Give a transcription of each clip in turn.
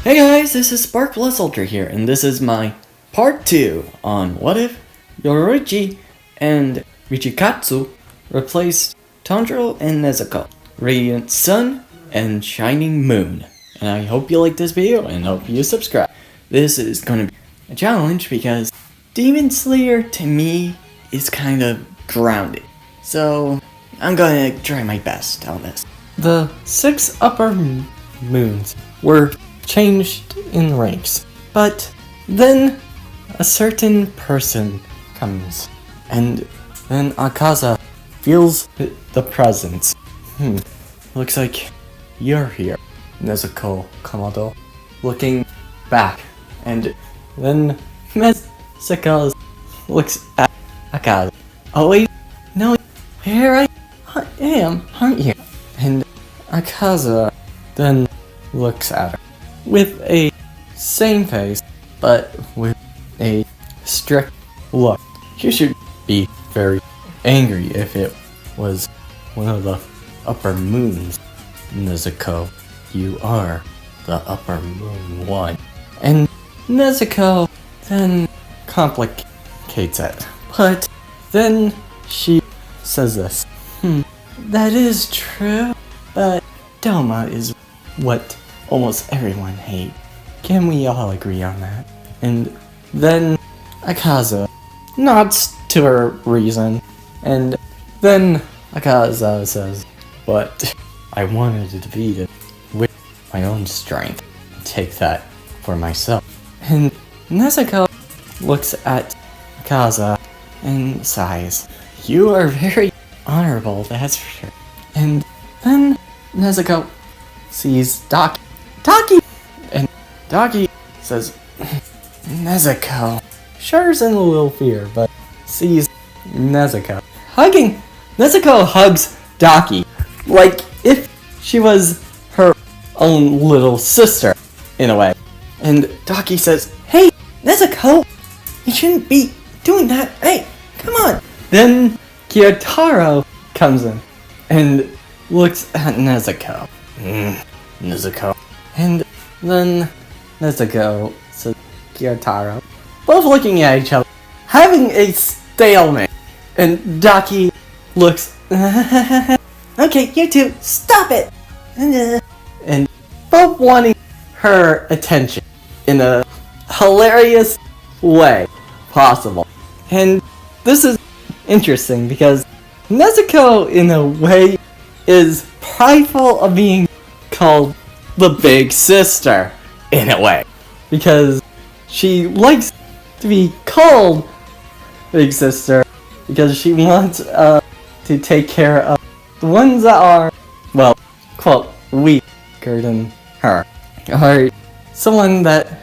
Hey guys, this is Spark Blood Soldier here, and this is my part 2 on what if Yoriichi and Michikatsu replaced Tanjiro and Nezuko, Radiant Sun and Shining Moon. And I hope you like this video and hope you subscribe. This is going to be a challenge because Demon Slayer to me is kind of grounded. So I'm going to try my best on this. The 6 upper moons were changed in ranks, but then a certain person comes, and then Akaza feels the presence. Looks like you're here, Nezuko Kamado, looking back, and then Nezuko looks at Akaza. Oh wait, no, here I am, aren't you? And Akaza then looks at her with a same face, but with a strict look. You should be very angry if it was one of the upper moons, Nezuko. You are the upper moon one. And Nezuko then complicates it. But then she says this. That is true, but Doma is what almost everyone hates. Can we all agree on that? And then Akaza nods to her reason, and then Akaza says, but I wanted to defeat it with my own strength. Take that for myself. And Nezuko looks at Akaza and sighs. You are very honorable, that's for sure. And then Nezuko sees Daki, and Daki says, Nezuko. Shudders in a little fear, but sees Nezuko hugging. Nezuko hugs Daki like if she was her own little sister, in a way. And Daki says, hey, Nezuko, you shouldn't be doing that. Hey, come on. Then Gyotaro comes in and looks at Nezuko. Nezuko. And then Nezuko says, Gyotaro, both looking at each other, having a stalemate. And Daki looks, okay, you two, stop it! And both wanting her attention in a hilarious way possible. And this is interesting because Nezuko, in a way, is prideful of being called the big sister, in a way, because she likes to be called big sister because she wants to take care of the ones that are, well, quote, weaker than her, or someone that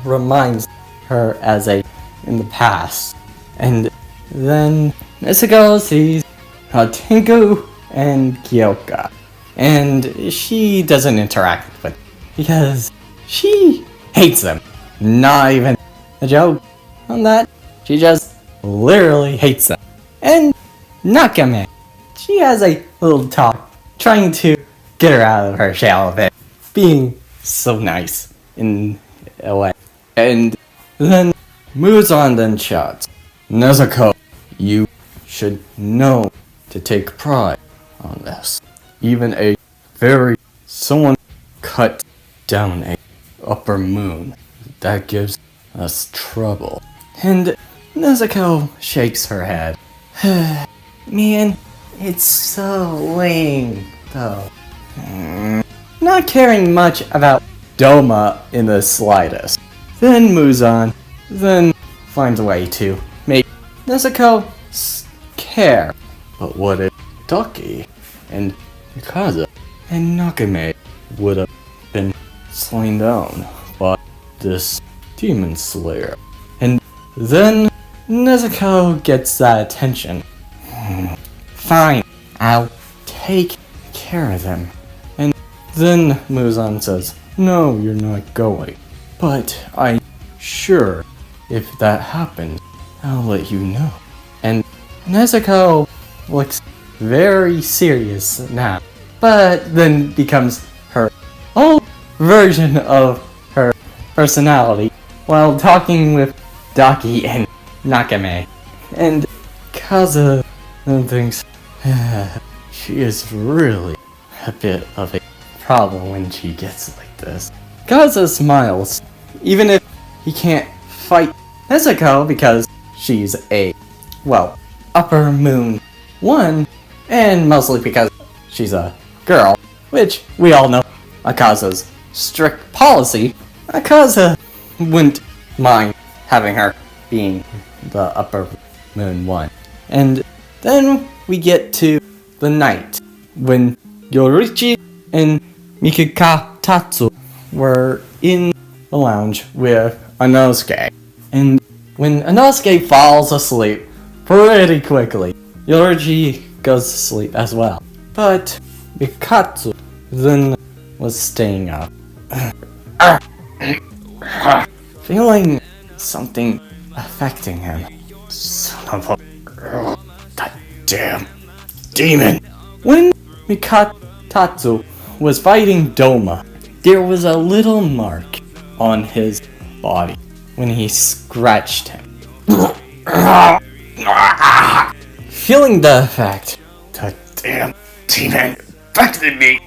reminds her as a in the past. And then Nezuko sees Tinku and Kyoka, and she doesn't interact with them because she hates them. Not even a joke on that. She just literally hates them. And Nakame, she has a little talk trying to get her out of her shell a bit, being so nice in a way. And then moves on then shouts, Nezuko, you should know to take pride on this. Even someone cut down a upper moon. That gives us trouble. And Nezuko shakes her head. Man, it's so lame, though. Not caring much about Doma in the slightest. Then moves on, then finds a way to make Nezuko care. But what if Daki and Kaza and Nakame would have been slain down by this demon slayer? And then Nezuko gets that attention. Fine, I'll take care of them. And then Muzan says, no, you're not going. But I'm sure if that happens, I'll let you know. And Nezuko looks very serious now, but then becomes her old version of her personality while talking with Daki and Nakame. And Kaza thinks she is really a bit of a problem when she gets like this. Kaza smiles, even if he can't fight Nezuko because she's a, well, upper moon 1, and mostly because she's a girl, which we all know Akaza's strict policy. Akaza wouldn't mind having her being the upper moon 1. And then we get to the night when Yoriichi and Michikatsu were in the lounge with Inosuke. And when Inosuke falls asleep pretty quickly, Yoriichi goes to sleep as well. But Mikatsu then was staying up. Feeling something affecting him. Son of a... that damn demon. When Mikatsu was fighting Doma, there was a little mark on his body when he scratched him. Feeling the effect, the damn demon affected me.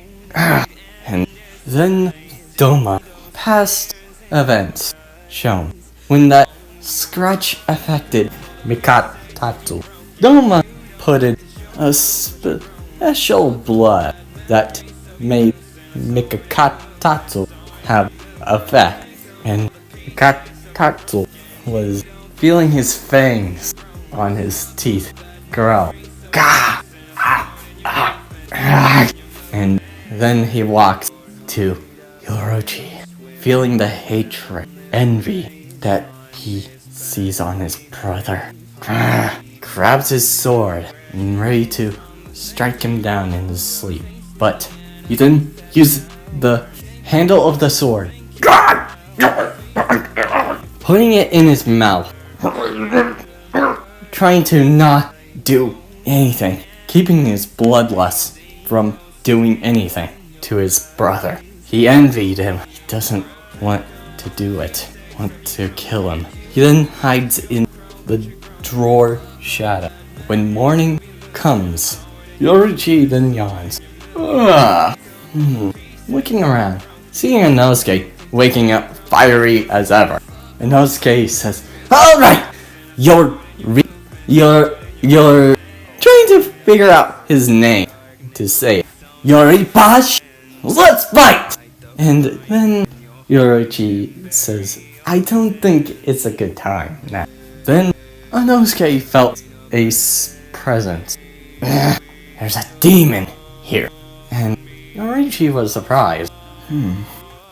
And then Doma, past events shown. When that scratch affected Mikatsu, Doma put in a special blood that made Mikatsu have effect. And Mikatsu was feeling his fangs on his teeth grow. And then he walks to Yoriichi, feeling the hatred, envy that he sees on his brother. Grabs his sword and ready to strike him down in his sleep. But he then uses the handle of the sword, putting it in his mouth, trying to not do anything, keeping his bloodlust from doing anything to his brother. He envied him. He doesn't want to do it, want to kill him. He then hides in the drawer shadow. When morning comes, Yoriichi then yawns. Looking around, seeing Inosuke waking up fiery as ever. Inosuke says, "Alright, you're trying to figure out his name to say it. Yoriipash, let's fight!" And then Yoriichi says, "I don't think it's a good time now." Then Inosuke felt a presence. There's a demon here. And Yoriichi was surprised.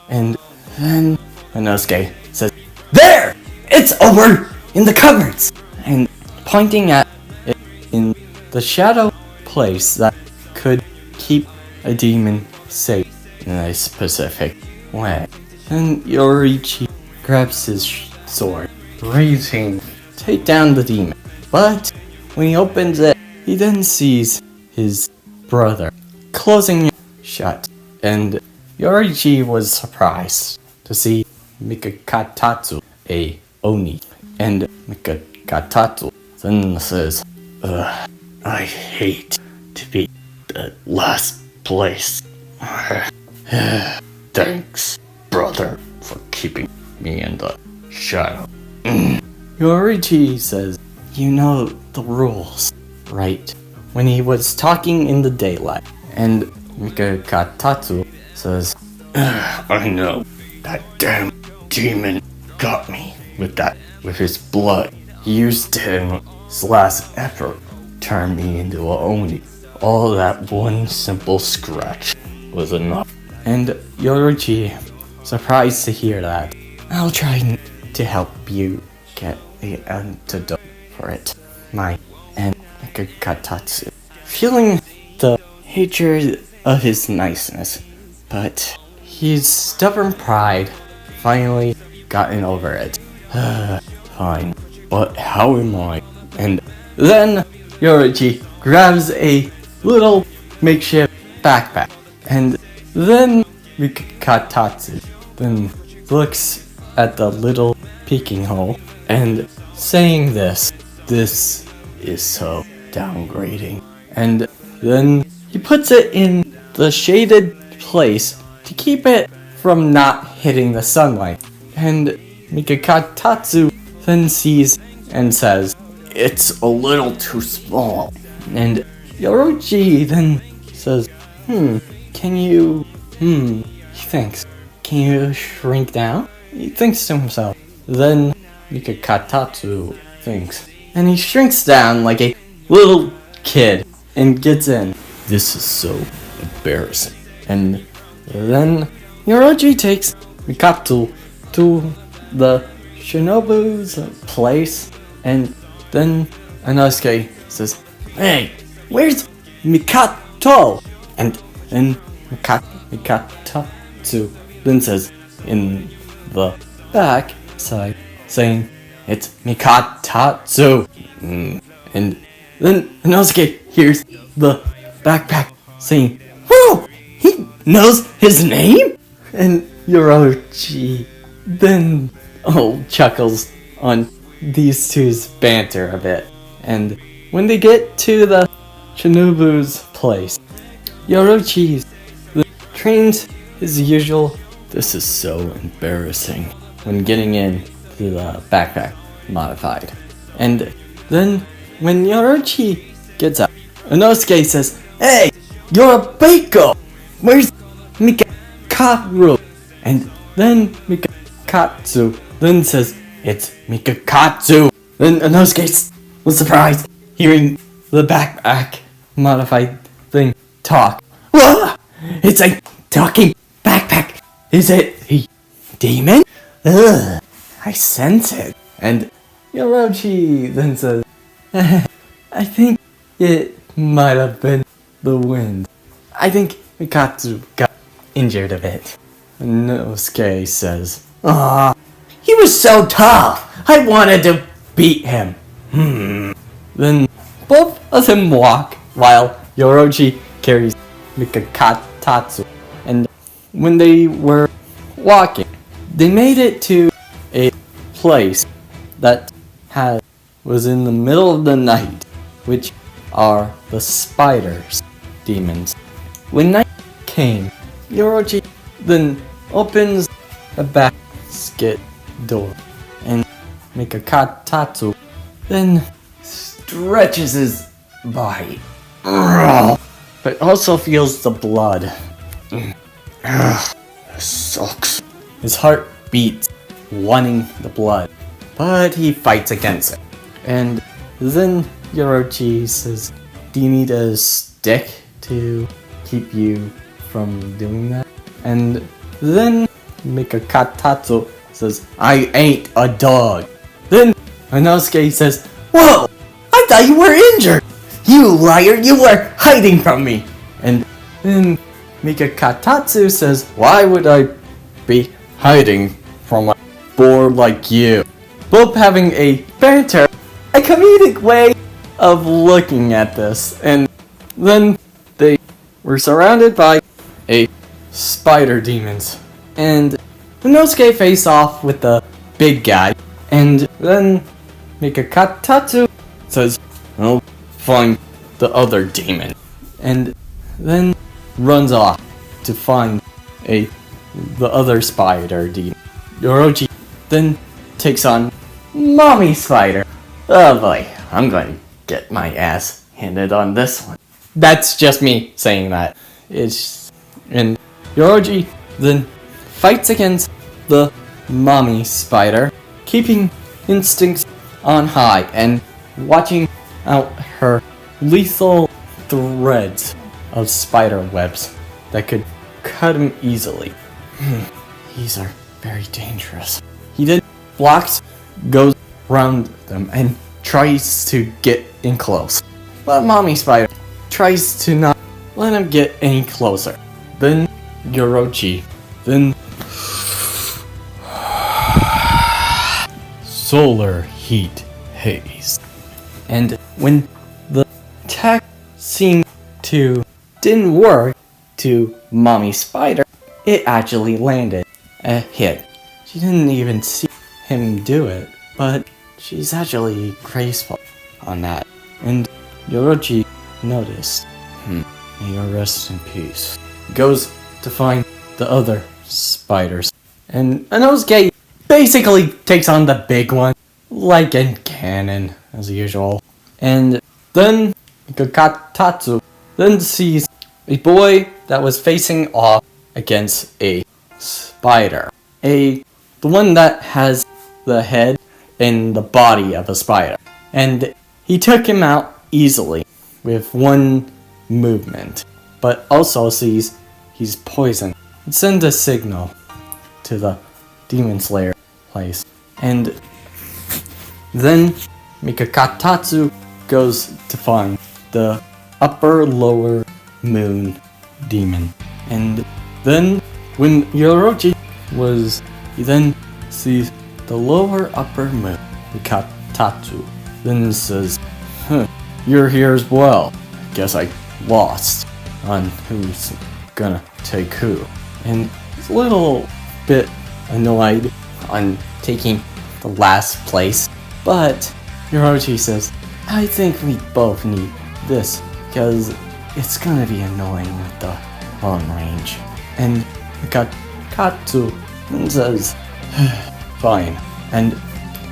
And then Inosuke says, "There! It's over in the cupboards!" And pointing at it in the shadow place that could keep a demon safe in a specific way. Then Yoriichi grabs his sword, raising to take down the demon. But when he opens it, he then sees his brother closing it shut. And Yoriichi was surprised to see Mikikatsu, a Oni. And Mikikatsu then says, I hate to be the last place. Thanks, brother, for keeping me in the shadow. Yoriichi says, "You know the rules, right?" When he was talking in the daylight. And Mikikatsu says, I know. That damn demon got me with his blood. He used his last effort to turn me into a Oni. All that one simple scratch was enough. And Yoriichi, surprised to hear that. I'll try to help you get the antidote for it. And Mikikatsu, feeling the hatred of his niceness, but his stubborn pride finally gotten over it. Fine, but how am I? And then Yoriichi grabs a little makeshift backpack, and then Michikatsu then looks at the little peeking hole and saying this is so downgrading. And then he puts it in the shaded place to keep it from not hitting the sunlight. And Michikatsu then sees and says, "It's a little too small." And Yoriichi then says, he thinks, "Can you shrink down?" He thinks to himself. Then Michikatsu thinks, and he shrinks down like a little kid and gets in. This is so embarrassing. And then Yoriichi takes Mikatsu to the Shinobu's place, and then Inosuke says, "Hey, where's Mikato?" And then Mikatsu then says in the back side, saying, "It's Mikatatsu." And then Inosuke hears the backpack saying, "Whoa! He knows his name?" And Yoriichi then chuckles on these two's banter a bit. And when they get to the Shinobu's place, Yoriichi trains his usual, "This is so embarrassing," when getting in to the backpack modified. And then when Yoriichi gets out, Inosuke says, "Hey, you're a Baiko! Where's Mikakaru?" And then Mikakatsu then says, "It's Mikakatsu." Then Inosuke was surprised hearing the backpack modified thing talk. "What? It's a talking backpack. Is it a demon? Ugh, I sense it." And Yoriichi then says, "I think it might have been the wind. I think Mikatsu got injured a bit." And Inosuke says, "Ah, he was so tough. I wanted to beat him." Then both of them walk while Yoriichi carries Mikakatatsu. And when they were walking, they made it to a place that was in the middle of the night, which are the spiders, demons. When night came, Yoriichi then opens a basket door, and Mikakatatsu then stretches his body, but also feels the blood. This sucks. His heart beats, wanting the blood, but he fights against it. And then Yoriichi says, "Do you need a stick to keep you from doing that?" And then Mikakatatsu says, "I ain't a dog." Then Inosuke says, "Whoa! I thought you were injured! You liar! You were hiding from me!" And then Mikakatatsu says, "Why would I be hiding from a boar like you?" Both having a banter, a comedic way of looking at this. And then they were surrounded by a spider demons. And Inosuke face off with the big guy. And then Mikakatatsu says, "I'll find the other demon." And then runs off to find the other spider demon. Yoriichi then takes on Mommy Spider. Oh boy, I'm going to get my ass handed on this one. That's just me saying that. And Yoriichi then fights against the Mommy Spider, keeping instincts on high and watching out her lethal threads of spider webs that could cut him easily. These are very dangerous. He then goes around them and tries to get in close. But Mommy Spider tries to not let him get any closer. Then Yoriichi then solar heat haze. And when the attack seemed to didn't work to Mommy Spider, it actually landed a hit. She didn't even see him do it, but she's actually graceful on that. And Yoriichi noticed. May you rest in peace. Goes to find the other spiders. And Inosuke basically takes on the big one, like in canon, as usual. And then Michikatsu then sees a boy that was facing off against a spider. The one that has the head and the body of a spider. And he took him out easily with one movement, but also sees he's poisoned. It sends a signal to the Demon Slayer place. And then Michikatsu goes to find the upper lower moon demon. And then when Yoriichi he then sees the lower upper moon, Michikatsu then says, you're here as well. Guess I lost on who's gonna take who. And he's a little bit annoyed on taking the last place, but Yoriichi says, I think we both need this, because it's gonna be annoying with the long range. And Michikatsu says, fine. And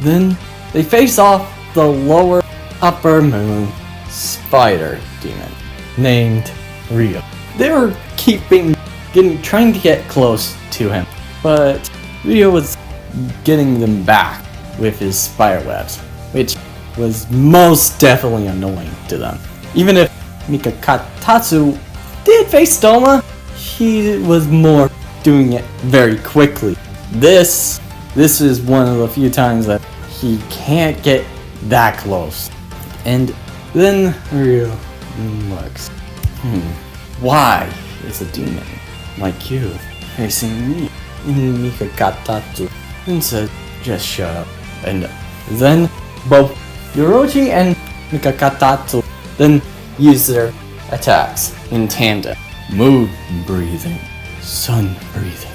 then they face off the lower upper moon spider demon named Ryo. They were trying to get close to him, but Ryo was getting them back with his spider webs, which was most definitely annoying to them. Even if Michikatsu did face Stoma, he was more doing it very quickly. This is one of the few times that he can't get that close. And then Ryo looks, why is a demon like you facing me? And Michikatsu and said, just shut up. And then both Yoriichi and Michikatsu then use their attacks in tandem. Moon breathing, sun breathing.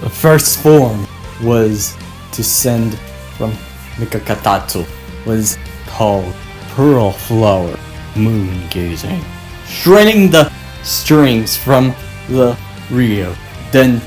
The first form was to send from Michikatsu was called Pearl Flower Moon Gazing, shredding the strings from the Ryo. Then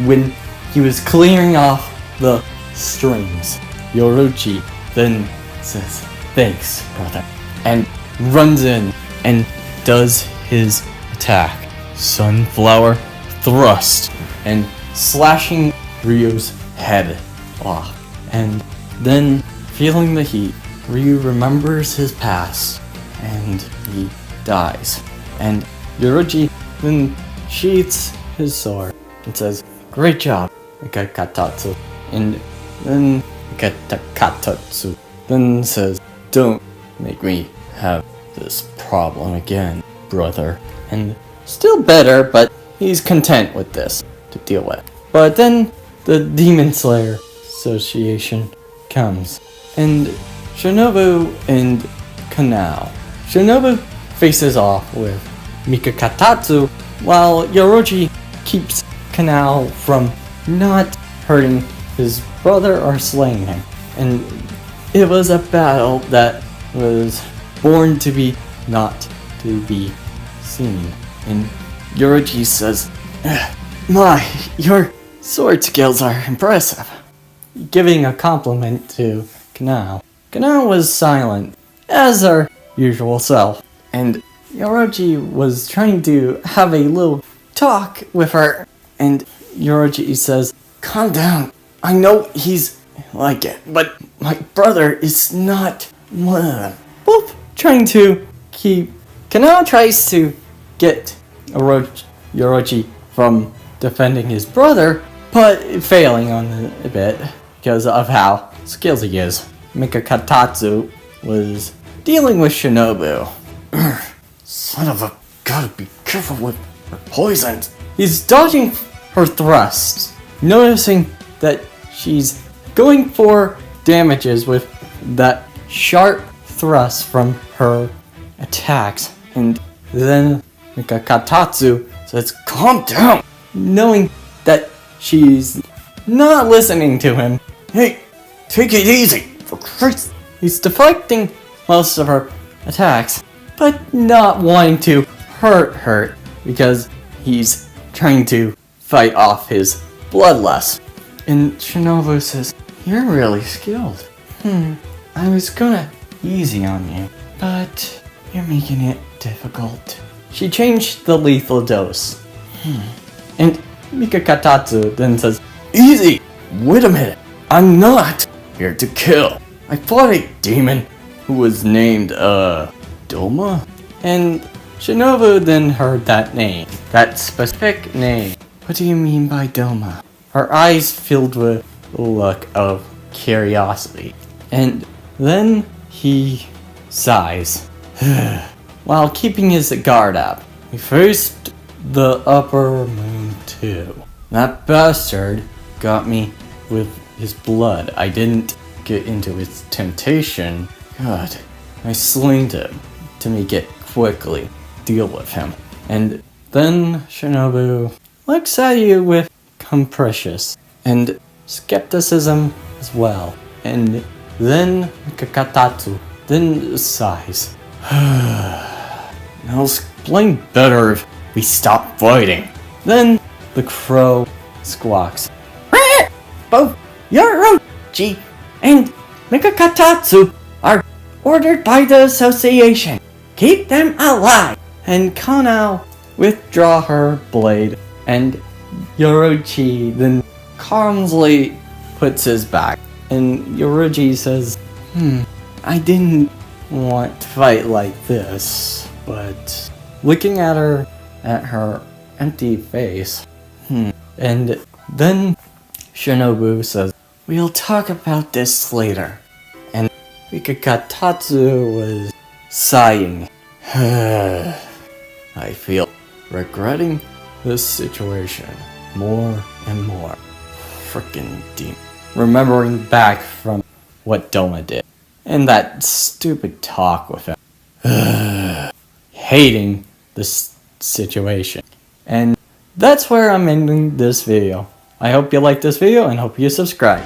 when he was clearing off the strings, Yoriichi then says, thanks, brother, and runs in and does his attack. Sunflower Thrust, and slashing Ryo's head off. And then, feeling the heat, Ryo remembers his past, and he dies. And Yoriichi then sheaths his sword and says, great job, Michikatsu. And then Michikatsu then says, don't make me have this problem again, brother. And still bitter, but he's content with this to deal with. But then the Demon Slayer Association comes, and Shinobu and Kanao. Shinobu faces off with Michikatsu, while Yoriichi keeps Kanao from not hurting his brother or slaying him. And it was a battle that was born to be not to be seen. And Yoriichi says, your sword skills are impressive. Giving a compliment to Kanao. Kanao was silent, as her usual self. And Yoriichi was trying to have a little talk with her. And Yoriichi says, calm down. I know he's like it, but my brother is not one of them. Both trying to keep... Kanao tries to get Yoriichi from defending his brother, but failing on it a bit because of how skillsy he is. Michikatsu was dealing with Shinobu. Son of a... Gotta be careful with her poisons. He's dodging her thrusts, noticing that she's going for damages with that sharp thrust from her attacks. And then Michikatsu says, calm down, knowing that she's not listening to him. Hey, take it easy, for Christ. He's deflecting most of her attacks, but not wanting to hurt her because he's trying to fight off his bloodlust. And Shinobu says, "You're really skilled. I was gonna easy on you, but you're making it difficult." She changed the lethal dose. And Michikatsu then says, "Easy! Wait a minute. I'm not here to kill. I fought a demon who was named, Doma?" And Shinobu then heard that name. That specific name. "What do you mean by Doma?" Her eyes filled with a look of curiosity. And then he sighs, while keeping his guard up. "We faced the upper moon too. That bastard got me with his blood. I didn't get into his temptation. God, I slinged him to make it quickly deal with him." And then Shinobu looks at you with capricious and skepticism as well. And then Michikatsu then sighs. "I'll explain better if we stop fighting." Then the crow squawks. "Both Yoriichi and Michikatsu are ordered by the association. Keep them alive." And Kanao withdraw her blade, and Yoriichi then calmly puts his back. And Yoriichi says, "I didn't want to fight like this," but looking at her empty face. And then Shinobu says, "We'll talk about this later." And Michikatsu was sighing. "I feel regretting this situation more and more. Frickin' demon." Remembering back from what Doma did. And that stupid talk with him. Hating this situation. And that's where I'm ending this video. I hope you liked this video and hope you subscribe.